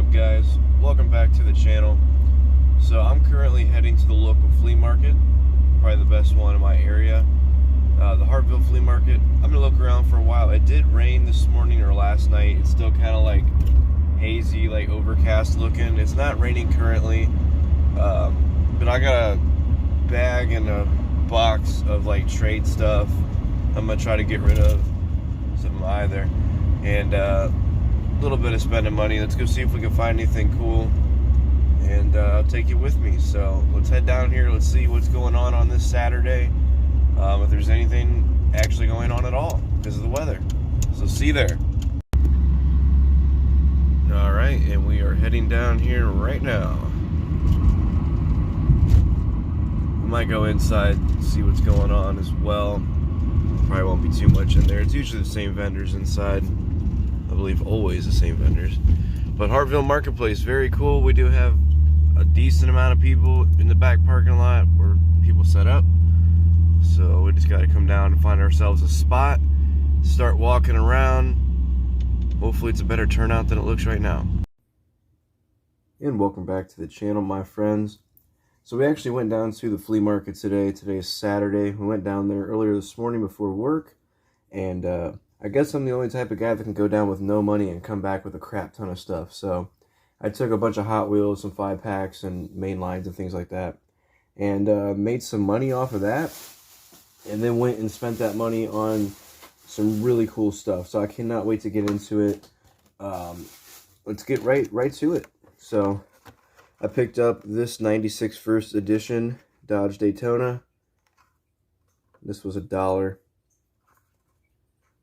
up, guys? Welcome back to the channel. So I'm currently heading to the local flea market, probably the best one in my area, the Hotwheels flea market. I'm gonna look around for a while. It did rain this morning or last night. It's still kind of like hazy, like overcast looking. It's not raining currently, but I got a bag and a box of like trade stuff I'm gonna try to get rid of. Some eye there, and a little bit of spending money. Let's go see if we can find anything cool, and I'll take you with me. So let's head down here. Let's see what's going on this Saturday, if there's anything actually going on at all because of the weather. So see you there. All right, and we are heading down here right now. We might go inside, see what's going on as well. Probably won't be too much in there. It's usually the same vendors inside. I believe always the same vendors. But Hotwheels Marketplace, very cool. We do have a decent amount of people in the back parking lot where people set up. So we just got to come down and find ourselves a spot, start walking around. Hopefully it's a better turnout than it looks right now. And welcome back to the channel, my friends. So we actually went down to the flea market today. Today is Saturday. We went down there earlier this morning before work. And I guess I'm the only type of guy that can go down with no money and come back with a crap ton of stuff. So I took a bunch of Hot Wheels, some 5-packs and main lines and things like that. And made some money off of that. And then went and spent that money on some really cool stuff. So I cannot wait to get into it. Let's get right to it. So I picked up this 96 first edition Dodge Daytona. This was $1.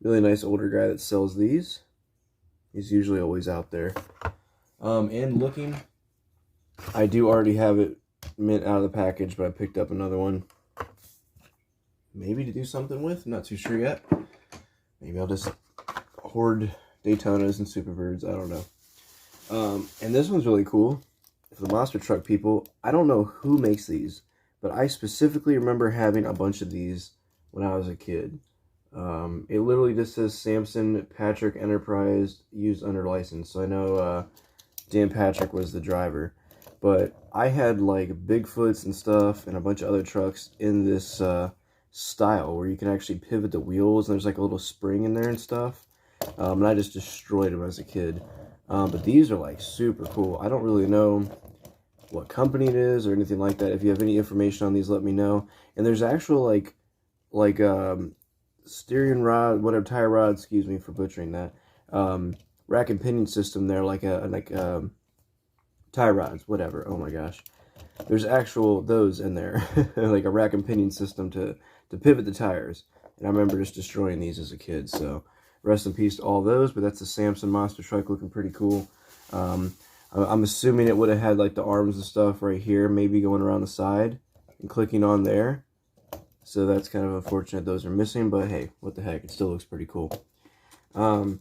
Really nice older guy that sells these. He's usually always out there. And looking, I do already have it mint out of the package, but I picked up another one. Maybe to do something with, I'm not too sure yet. Maybe I'll just hoard Daytonas and Superbirds, I don't know. And this one's really cool. For the monster truck people, I don't know who makes these, but I specifically remember having a bunch of these when I was a kid. It literally just says Samson Patrick Enterprise used under license. So I know Dan Patrick was the driver, but I had like Bigfoots and stuff and a bunch of other trucks in this style where you can actually pivot the wheels and there's like a little spring in there and stuff. And I just destroyed them as a kid. But these are like super cool. I don't really know what company it is or anything like that. If you have any information on these, let me know. And there's actual like steering rod, whatever, tire rod, excuse me for butchering that, rack and pinion system there, like tie rods, whatever. Oh my gosh, there's actual those in there, like a rack and pinion system to pivot the tires. And I remember just destroying these as a kid. So rest in peace to all those. But that's the Samson monster truck, looking pretty cool. I'm assuming it would have had like the arms and stuff right here, maybe going around the side and clicking on there. So that's kind of unfortunate those are missing, but hey, what the heck, it still looks pretty cool. And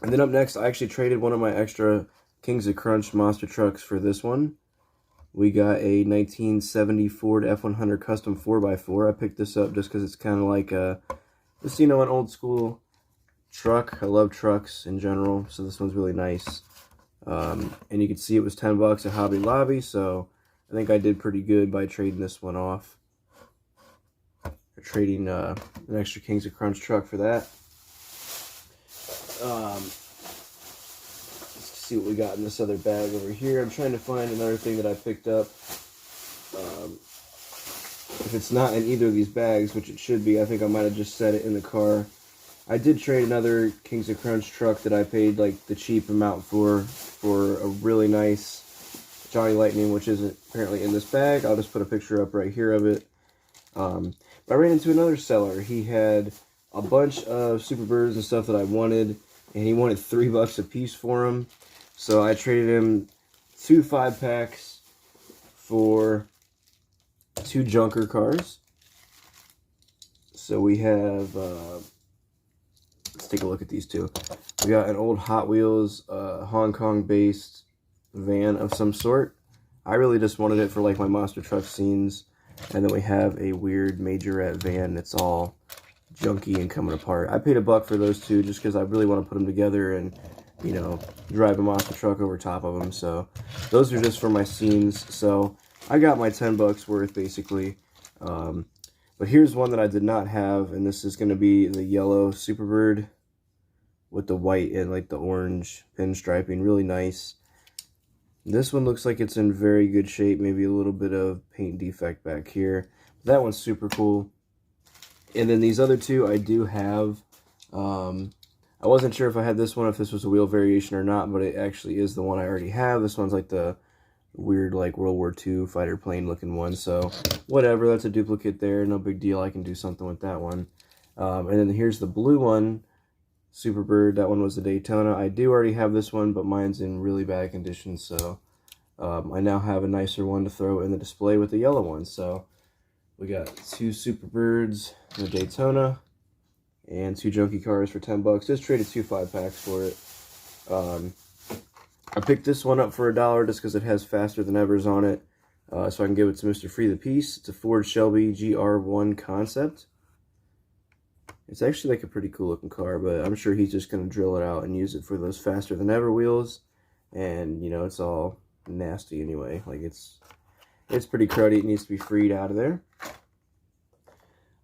then up next, I actually traded one of my extra Kings of Crunch monster trucks for this one. We got a 1970 Ford F100 Custom 4x4. I picked this up just because it's kind of like just, you know, an old school truck. I love trucks in general, so this one's really nice. And you can see it was $10 at Hobby Lobby, so I think I did pretty good by trading this one off. Or trading an extra Kings of Crunch truck for that. Let's see what we got in this other bag over here. I'm trying to find another thing that I picked up. If it's not in either of these bags, which it should be, I think I might have just set it in the car. I did trade another Kings of Crunch truck that I paid like the cheap amount for a really nice Johnny Lightning, which isn't apparently in this bag. I'll just put a picture up right here of it. But I ran into another seller. He had a bunch of Superbirds and stuff that I wanted, and he wanted $3 a piece for them. So I traded him 2 5-packs for 2 junker cars. So we have, let's take a look at these two. We got an old Hot Wheels, Hong Kong-based van of some sort. I really just wanted it for like my monster truck scenes. And then we have a weird majorette van that's all junky and coming apart. I paid $1 for those two just because I really want to put them together and you know, drive them off the truck over top of them. So those are just for my scenes. So I got my 10 bucks worth basically. But here's one that I did not have, and this is going to be the yellow Superbird with the white and like the orange pinstriping. Really nice. This one looks like it's in very good shape. Maybe a little bit of paint defect back here. That one's super cool. And then these other two I do have. I wasn't sure if I had this one, if this was a wheel variation or not, but it actually is the one I already have. This one's like the weird like World War II fighter plane looking one. So whatever, that's a duplicate there. No big deal. I can do something with that one. And then here's the blue one, Superbird. That one was the Daytona. I do already have this one, but mine's in really bad condition. So I now have a nicer one to throw in the display with the yellow one. So we got 2 Superbirds and a Daytona and 2 junkie cars for 10 bucks. Just traded 2 5-packs for it. I picked this one up for $1 just because it has Faster Than Evers on it. So I can give it to Mr. Free the Piece. It's a Ford Shelby GR1 concept. It's actually like a pretty cool looking car, but I'm sure he's just going to drill it out and use it for those Faster Than Ever wheels. And, you know, it's all nasty anyway. Like, it's pretty cruddy. It needs to be freed out of there.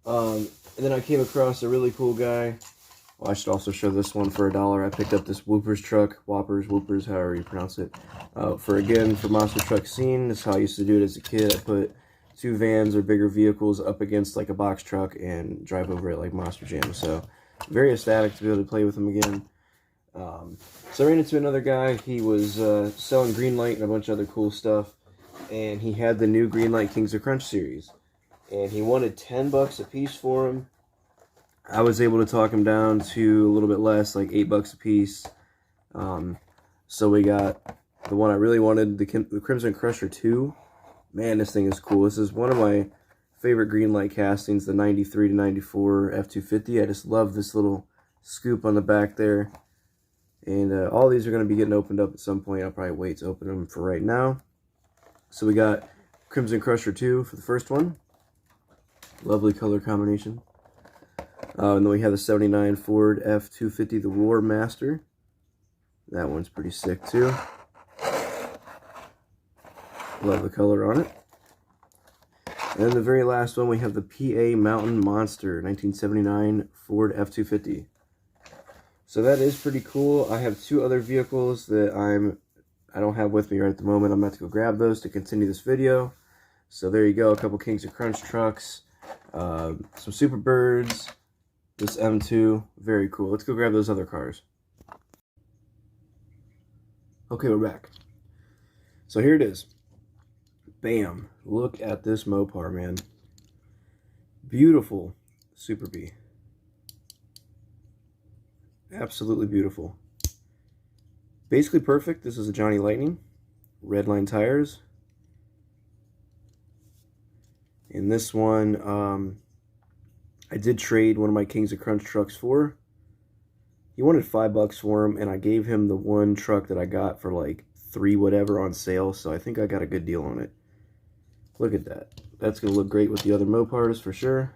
And then I came across a really cool guy. Well, I should also show this one for $1. I picked up this Whoopers truck. Whoopers, however you pronounce it. For monster truck scene. This is how I used to do it as a kid. I put 2 vans or bigger vehicles up against like a box truck and drive over it like Monster Jam. So very ecstatic to be able to play with him again. So I ran into another guy. He was selling Greenlight and a bunch of other cool stuff. And he had the new Greenlight Kings of Crunch series. And he wanted 10 bucks a piece for him. I was able to talk him down to a little bit less, like 8 bucks a piece. So we got the one I really wanted, the Crimson Crusher 2. Man, this thing is cool. This is one of my favorite Greenlight castings, the 93 to 94 F250. I just love this little scoop on the back there. And all these are going to be getting opened up at some point. I'll probably wait to open them for right now. So we got Crimson Crusher 2 for the first one. Lovely color combination. And then we have the 79 Ford F250, the War Master. That one's pretty sick too. Love the color on it. And then the very last one, we have the PA Mountain Monster, 1979 Ford F250. So that is pretty cool. I have 2 other vehicles that I don't have with me right at the moment. I'm about to go grab those to continue this video. So there you go, a couple Kings of Crunch trucks. Some Superbirds, this M2, very cool. Let's go grab those other cars. Okay, we're back. So here it is. Bam, look at this Mopar, man. Beautiful Super B. Absolutely beautiful. Basically perfect. This is a Johnny Lightning. Red line tires. In this one, I did trade one of my Kings of Crunch trucks for. He wanted 5 bucks for him, and I gave him the one truck that I got for like 3 whatever on sale, so I think I got a good deal on it. Look at that. That's going to look great with the other Mopars for sure.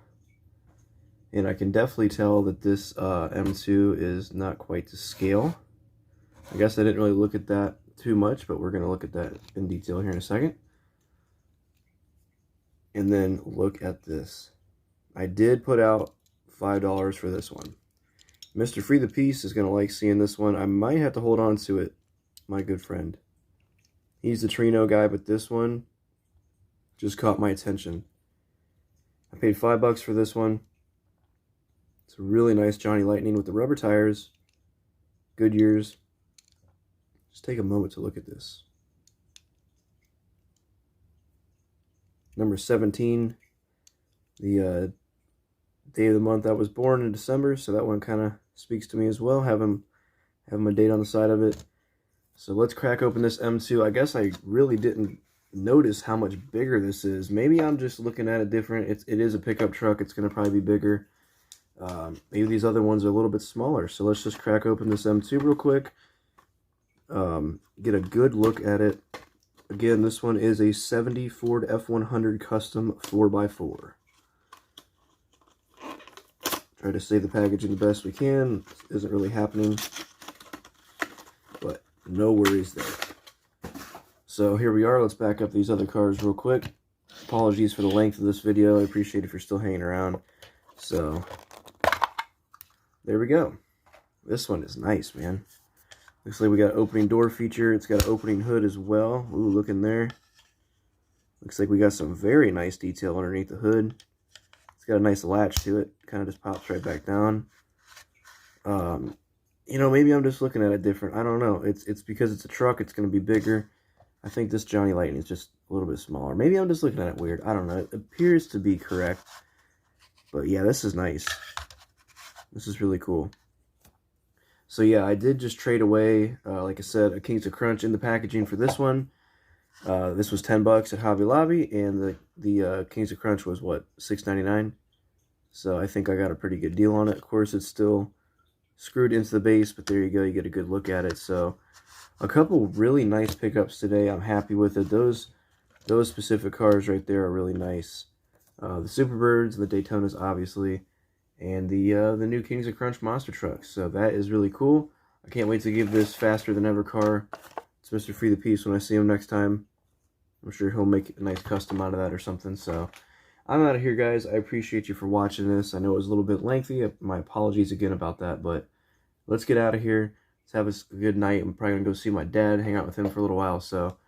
And I can definitely tell that this M2 is not quite to scale. I guess I didn't really look at that too much, but we're going to look at that in detail here in a second. And then look at this. I did put out $5 for this one. Mr. Free the Piece is going to like seeing this one. I might have to hold on to it, my good friend. He's the Trino guy, but this one just caught my attention. I paid 5 bucks for this one. It's a really nice Johnny Lightning with the rubber tires. Goodyears. Just take a moment to look at this. Number 17. The day of the month I was born in December, so that one kind of speaks to me as well. Have my date on the side of it. So let's crack open this M2. I guess I really didn't notice how much bigger this is. Maybe I'm just looking at it different. It is a pickup truck. It's going to probably be bigger. Maybe these other ones are a little bit smaller. So let's just crack open this M2 real quick. Get a good look at it. Again, this one is a 70 Ford F100 Custom 4x4. Try to save the packaging the best we can. Isn't really happening. No worries there. So here we are. Let's back up these other cars real quick. Apologies for the length of this video. I appreciate if you're still hanging around. So there we go. This one is nice, man. Looks like we got an opening door feature. It's got an opening hood as well. Ooh, look in there. Looks like we got some very nice detail underneath the hood. It's got a nice latch to it. Kind of just pops right back down. You know, maybe I'm just looking at it different. I don't know. It's because it's a truck. It's going to be bigger. I think this Johnny Lightning is just a little bit smaller. Maybe I'm just looking at it weird. I don't know. It appears to be correct. But yeah, this is nice. This is really cool. So yeah, I did just trade away, like I said, a Kings of Crunch in the packaging for this one. This was $10 at Hobby Lobby, and the Kings of Crunch was, what, $6.99? So I think I got a pretty good deal on it. Of course, it's still screwed into the base, but there you go. You get a good look at it. So a couple really nice pickups today. I'm happy with it. Those specific cars right there are really nice. The Superbirds, the Daytonas, obviously, and the new Kings of Crunch monster trucks. So that is really cool. I can't wait to give this faster than ever car to Mr. Free the Peace when I see him next time. I'm sure he'll make a nice custom out of that or something. So I'm out of here, guys. I appreciate you for watching this. I know it was a little bit lengthy. My apologies again about that, but let's get out of here. Let's have a good night. I'm probably going to go see my dad, hang out with him for a little while. So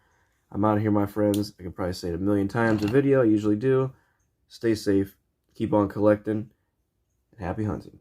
I'm out of here, my friends. I can probably say it a million times a video. I usually do. Stay safe. Keep on collecting. And happy hunting.